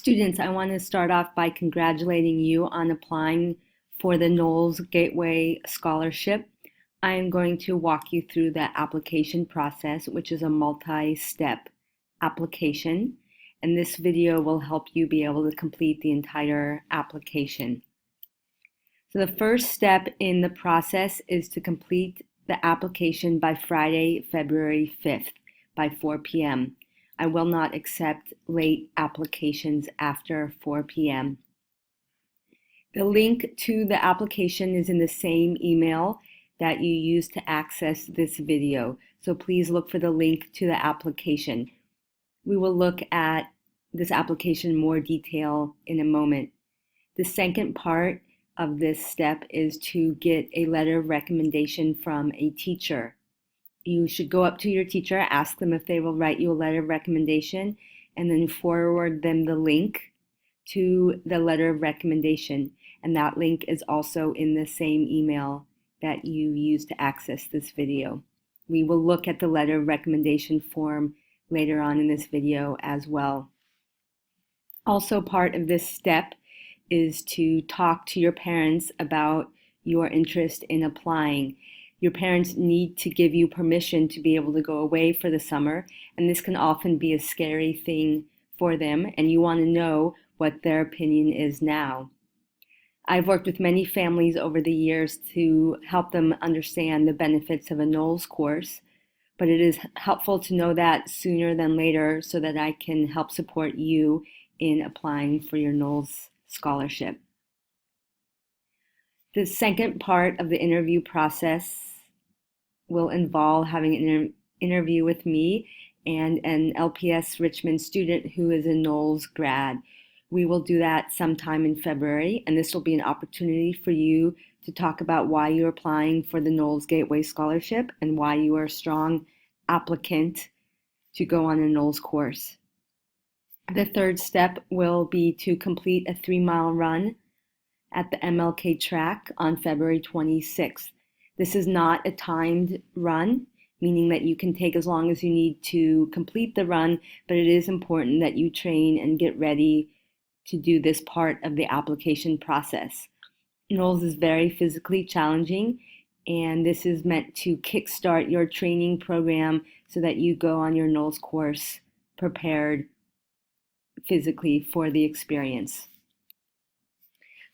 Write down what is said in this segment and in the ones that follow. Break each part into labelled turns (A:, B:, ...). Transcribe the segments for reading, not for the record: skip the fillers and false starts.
A: Students, I want to start off by congratulating you on applying for the NOLS Gateway Scholarship. I am going to walk you through the application process, which is a multi-step application, and this video will help you be able to complete the entire application. So the first step in the process is to complete the application by Friday, February 5th by 4 p.m. I will not accept late applications after 4 p.m. The link to the application is in the same email that you used to access this video. So please look for the link to the application. We will look at this application in more detail in a moment. The second part of this step is to get a letter of recommendation from a teacher. You should go up to your teacher, ask them if they will write you a letter of recommendation, and then forward them the link to the letter of recommendation. And that link is also in the same email that you used to access this video. We will look at the letter of recommendation form later on in this video as well. Also, part of this step is to talk to your parents about your interest in applying. Your parents need to give you permission to be able to go away for the summer, and this can often be a scary thing for them, and you want to know what their opinion is now. I've worked with many families over the years to help them understand the benefits of a NOLS course, but it is helpful to know that sooner than later so that I can help support you in applying for your NOLS scholarship. The second part of the interview process will involve having an interview with me and an LPS Richmond student who is a NOLS grad. We will do that sometime in February, and this will be an opportunity for you to talk about why you're applying for the NOLS Gateway Scholarship and why you are a strong applicant to go on a NOLS course. The third step will be to complete a 3-mile run at the MLK track on February 26th. This is not a timed run, meaning that you can take as long as you need to complete the run, but it is important that you train and get ready to do this part of the application process. NOLS is very physically challenging, and this is meant to kickstart your training program so that you go on your NOLS course prepared physically for the experience.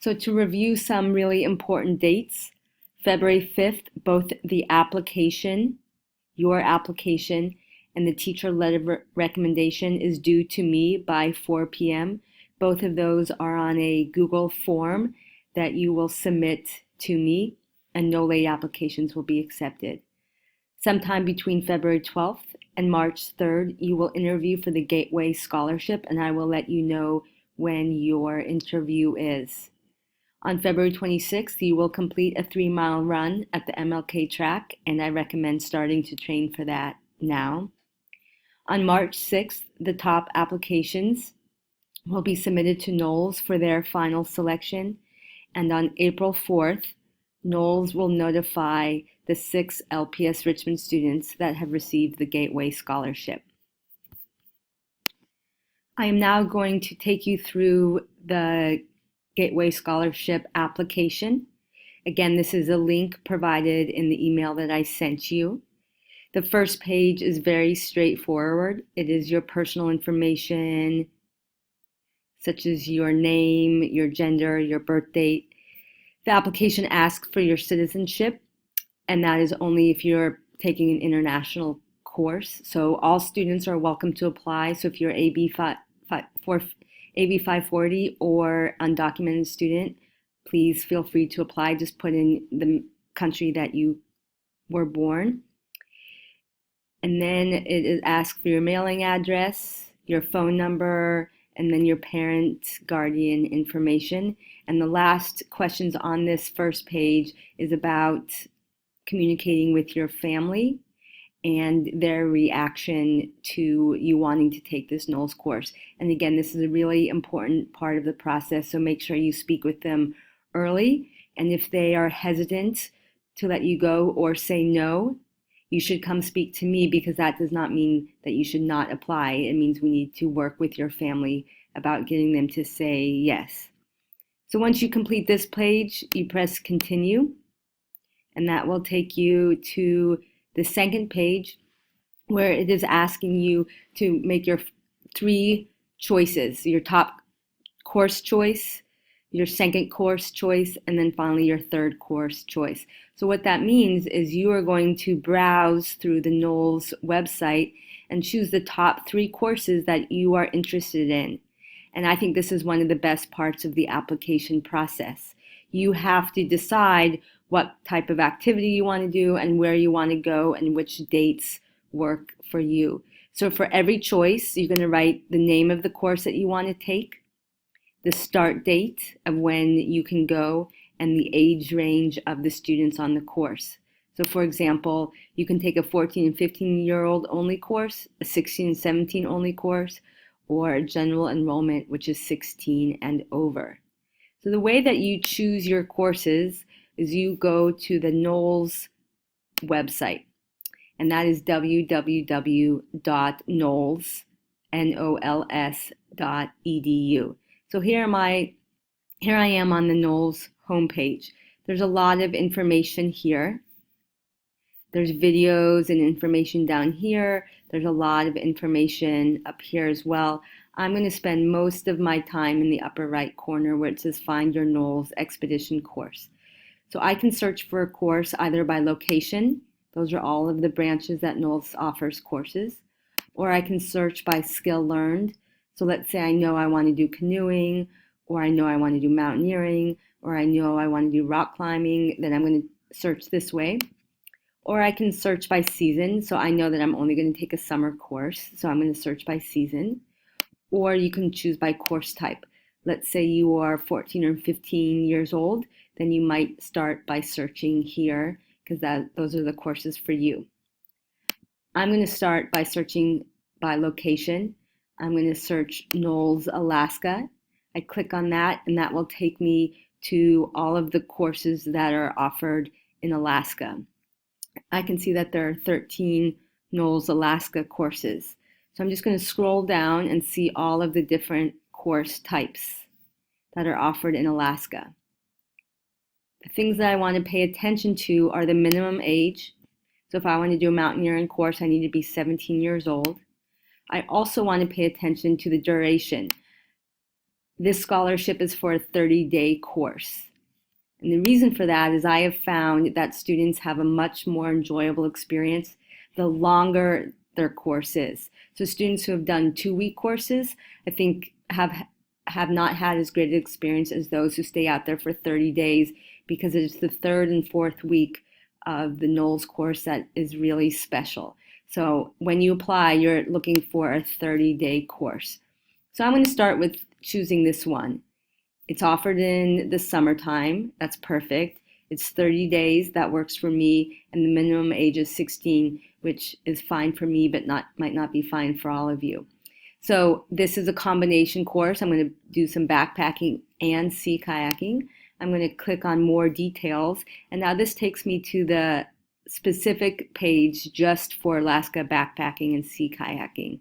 A: So to review some really important dates, February 5th, both the application, your application, and the teacher letter recommendation is due to me by 4 p.m. Both of those are on a Google form that you will submit to me, and no late applications will be accepted. Sometime between February 12th and March 3rd, you will interview for the Gateway Scholarship, and I will let you know when your interview is. On February 26th, you will complete a 3-mile run at the MLK track, and I recommend starting to train for that now. On March 6th, the top applications will be submitted to NOLS for their final selection, and on April 4th, NOLS will notify the 6 LPS Richmond students that have received the Gateway Scholarship. I am now going to take you through the Gateway Scholarship application. Again, this is a link provided in the email that I sent you. The first page is very straightforward. It is your personal information, such as your name, your gender, your birth date. The application asks for your citizenship, and that is only if you're taking an international course. So all students are welcome to apply. So if you're AB 540 or undocumented student, please feel free to apply. Just put in the country that you were born. And then it asks for your mailing address, your phone number, and then your parent guardian information. And the last questions on this first page is about communicating with your family and their reaction to you wanting to take this NOLS course. And again, this is a really important part of the process, so make sure you speak with them early. And if they are hesitant to let you go or say no, you should come speak to me, because that does not mean that you should not apply. It means we need to work with your family about getting them to say yes. So once you complete this page, you press continue, and that will take you to the second page, where it is asking you to make your 3 choices: your top course choice, your second course choice, and then finally your third course choice. So what that means is you are going to browse through the NOLS website and choose the top 3 courses that you are interested in. And I think this is one of the best parts of the application process. You have to decide what type of activity you want to do and where you want to go and which dates work for you. So for every choice, you're going to write the name of the course that you want to take, the start date of when you can go, and the age range of the students on the course. So for example, you can take a 14 and 15-year-old only course, a 16 and 17 only course, or a general enrollment, which is 16 and over. So the way that you choose your courses is you go to the NOLS website, and that is www.nols.edu. So here I am on the NOLS homepage. There's a lot of information here. There's videos and information down here. There's a lot of information up here as well. I'm going to spend most of my time in the upper right corner where it says Find Your NOLS Expedition Course. So I can search for a course either by location. Those are all of the branches that NOLS offers courses. Or I can search by skill learned. So let's say I know I want to do canoeing, or I know I want to do mountaineering, or I know I want to do rock climbing, then I'm going to search this way. Or I can search by season, so I know that I'm only going to take a summer course, so I'm going to search by season. Or you can choose by course type. Let's say you are 14 or 15 years old, then you might start by searching here, because those are the courses for you. I'm going to start by searching by location. I'm going to search NOLS Alaska. I click on that, and that will take me to all of the courses that are offered in Alaska. I can see that there are 13 NOLS Alaska courses. So I'm just going to scroll down and see all of the different course types that are offered in Alaska. The things that I want to pay attention to are the minimum age. So if I want to do a mountaineering course, I need to be 17 years old. I also want to pay attention to the duration. This scholarship is for a 30-day course. And the reason for that is I have found that students have a much more enjoyable experience the longer their course is. So students who have done 2-week courses, I think have not had as great an experience as those who stay out there for 30 days, because it's the 3rd and 4th week of the NOLS course that is really special. So when you apply, you're looking for a 30-day course. So I'm going to start with choosing this one. It's offered in the summertime. That's perfect. It's 30 days. That works for me. And the minimum age is 16, which is fine for me, but might not be fine for all of you. So this is a combination course. I'm going to do some backpacking and sea kayaking. I'm going to click on more details. And now this takes me to the specific page just for Alaska backpacking and sea kayaking.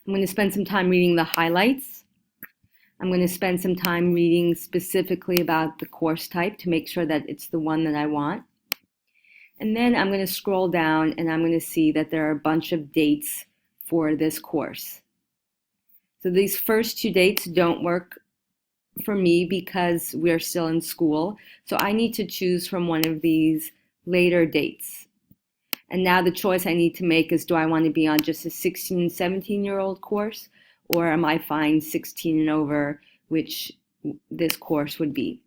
A: I'm going to spend some time reading the highlights. I'm going to spend some time reading specifically about the course type to make sure that it's the one that I want. And then I'm going to scroll down and I'm going to see that there are a bunch of dates for this course. So these first 2 dates don't work for me because we're still in school. So I need to choose from one of these later dates. And now the choice I need to make is, do I want to be on just a 16 and 17-year-old course, or am I fine 16 and over, which this course would be?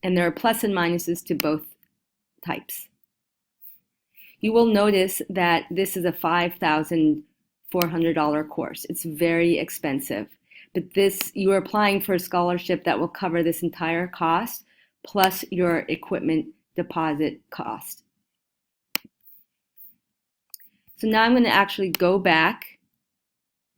A: And there are plus and minuses to both types. You will notice that this is a $5,400 course. It's very expensive. But you are applying for a scholarship that will cover this entire cost, plus your equipment deposit cost. So now I'm going to actually go back,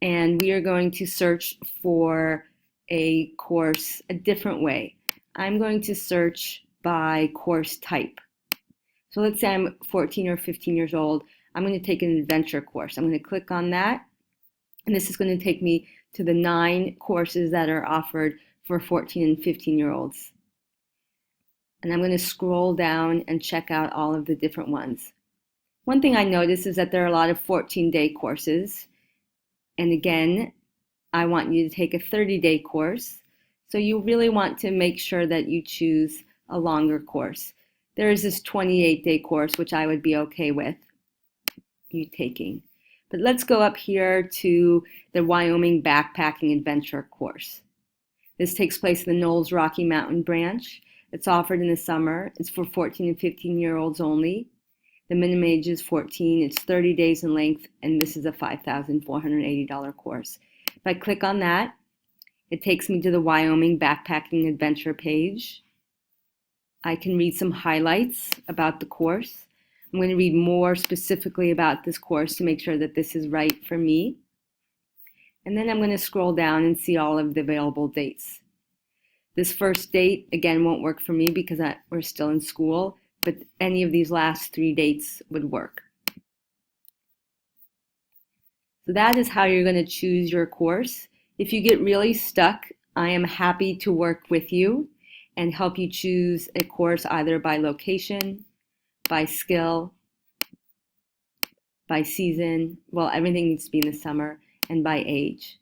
A: and we are going to search for a course a different way. I'm going to search by course type. So let's say I'm 14 or 15 years old. I'm going to take an adventure course. I'm going to click on that, and this is going to take me to the 9 courses that are offered for 14 and 15-year-olds. And I'm going to scroll down and check out all of the different ones. One thing I notice is that there are a lot of 14-day courses. And again, I want you to take a 30-day course. So you really want to make sure that you choose a longer course. There is this 28-day course, which I would be okay with you taking. But let's go up here to the Wyoming Backpacking Adventure course. This takes place in the NOLS Rocky Mountain branch. It's offered in the summer. It's for 14 and 15-year-olds only. The minimum age is 14. It's 30 days in length, and this is a $5,480 course. If I click on that, it takes me to the Wyoming Backpacking Adventure page. I can read some highlights about the course. I'm going to read more specifically about this course to make sure that this is right for me. And then I'm going to scroll down and see all of the available dates. This first date, again, won't work for me because we're still in school, but any of these last 3 dates would work. So that is how you're going to choose your course. If you get really stuck, I am happy to work with you and help you choose a course either by location, by skill, by season. Well, everything needs to be in the summer, and by age.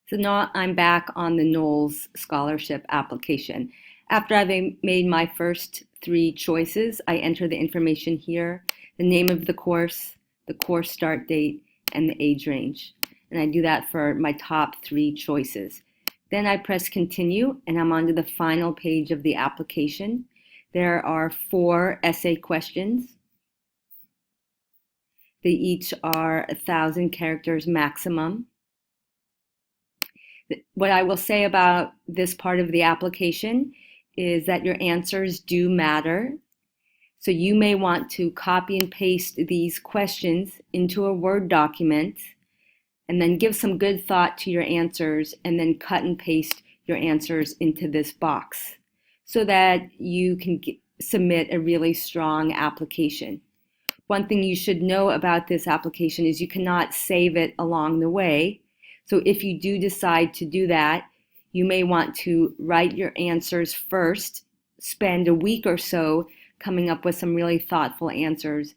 A: So now I'm back on the NOLS scholarship application. After I've made my first 3 choices, I enter the information here, the name of the course start date, and the age range. And I do that for my top 3 choices. Then I press continue, and I'm on to the final page of the application. There are 4 essay questions. They each are 1,000 characters maximum. What I will say about this part of the application is that your answers do matter. So you may want to copy and paste these questions into a Word document and then give some good thought to your answers and then cut and paste your answers into this box so that you can submit a really strong application. One thing you should know about this application is you cannot save it along the way. So if you do decide to do that, you may want to write your answers first, spend a week or so coming up with some really thoughtful answers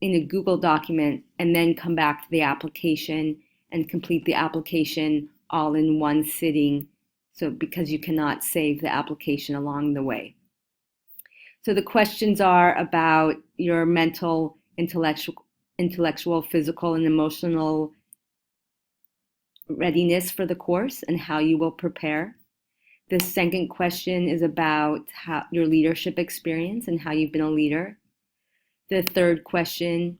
A: in a Google document, and then come back to the application and complete the application all in one sitting. So because you cannot save the application along the way. So the questions are about your mental, intellectual, physical, and emotional readiness for the course and how you will prepare. The second question is about your leadership experience and how you've been a leader. The third question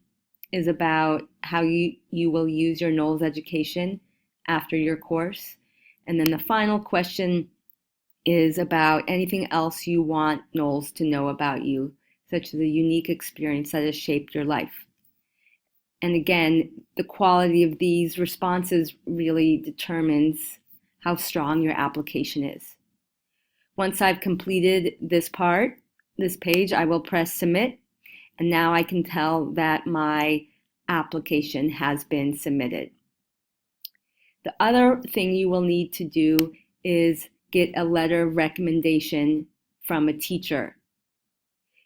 A: is about how you will use your NOLS education after your course. And then the final question is about anything else you want NOLS to know about you, such as a unique experience that has shaped your life. And again, the quality of these responses really determines how strong your application is. Once I've completed this page, I will press submit, and now I can tell that my application has been submitted. The other thing you will need to do is get a letter of recommendation from a teacher.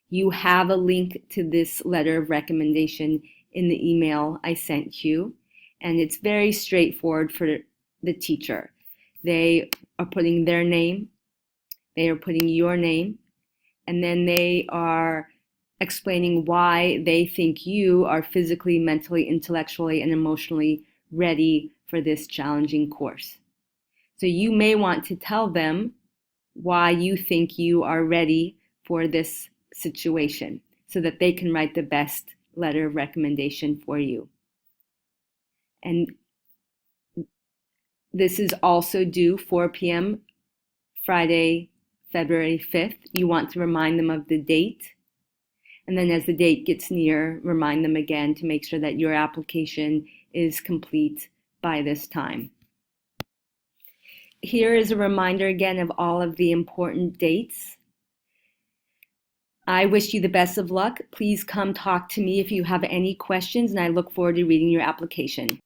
A: You have a link to this letter of recommendation in the email I sent you, and it's very straightforward for the teacher. They are putting their name, they are putting your name, and then they are explaining why they think you are physically, mentally, intellectually, and emotionally ready for this challenging course. So you may want to tell them why you think you are ready for this situation so that they can write the best letter of recommendation for you. And this is also due 4 p.m. Friday, February 5th. You want to remind them of the date. And then as the date gets near, remind them again to make sure that your application is complete by this time. Here is a reminder again of all of the important dates. I wish you the best of luck. Please come talk to me if you have any questions, and I look forward to reading your application.